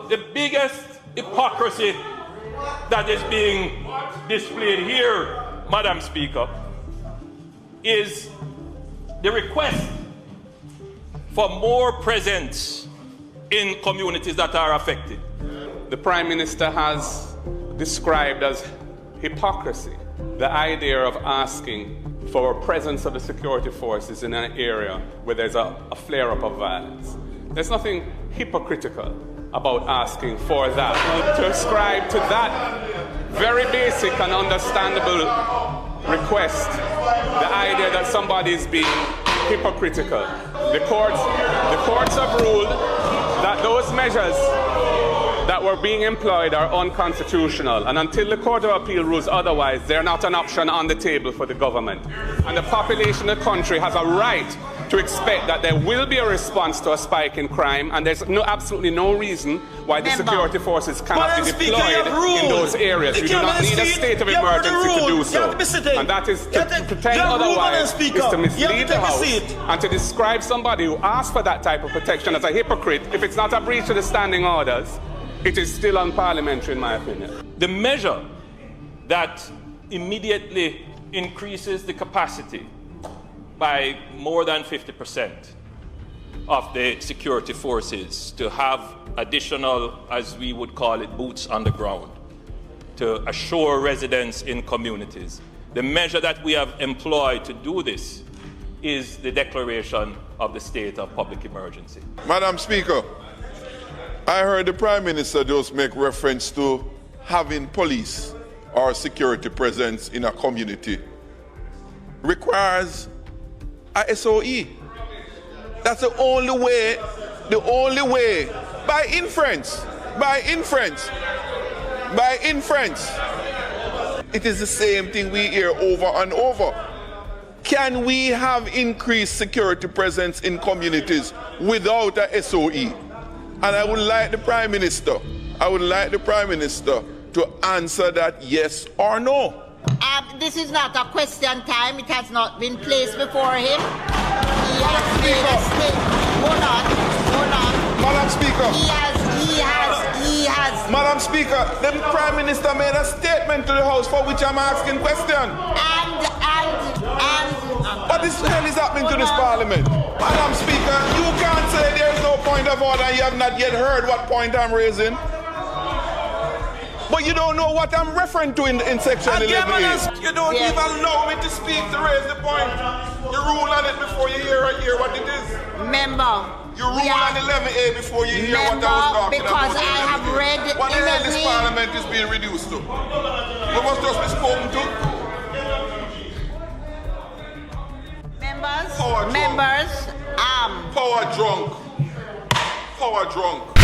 the biggest hypocrisy that is being displayed here, Madam Speaker, is the request for more presence in communities that are affected. The Prime Minister has described as hypocrisy the idea of asking for a presence of the security forces in an area where there's a flare-up of violence. There's nothing hypocritical about asking for that. To ascribe to that very basic and understandable request the idea that somebody is being hypocritical. The courts have ruled that those measures that were being employed are unconstitutional, and until the Court of Appeal rules otherwise, they're not an option on the table for the government. And the population of the country has a right to expect that there will be a response to a spike in crime, and there's absolutely no reason why the security forces cannot be deployed in those areas. You do not need a state of emergency to do so. And that is to pretend otherwise is to mislead the House and to describe somebody who asked for that type of protection as a hypocrite. If it's not a breach of the standing orders, it is still unparliamentary, in my opinion. The measure that immediately increases the capacity by more than 50% of the security forces to have additional, as we would call it, boots on the ground to assure residents in communities. The measure that we have employed to do this is the declaration of the state of public emergency. Madam Speaker, I heard the Prime Minister just make reference to having police or security presence in a community requires a SOE. That's the only way, by inference. It is the same thing we hear over and over. Can we have increased security presence in communities without a SOE? And I would like the Prime Minister to answer that yes or no. This is not a question time. It has not been placed before him. He has made a statement. Hold on. Madam Speaker. He has. Madam Speaker, the Prime Minister made a statement to the House for which I'm asking question. What the hell is happening to this Parliament? Madam Speaker, you can't say there is no point of order and you have not yet heard what point I'm raising. But you don't know what I'm referring to in section 11A. You don't even allow me to speak to raise the point. You rule on it before you hear what it is. Member. You rule on 11A before you hear what I was talking about. Because I have read what the hell this Parliament is being reduced to? What was just be spoken to? Members. Power drunk.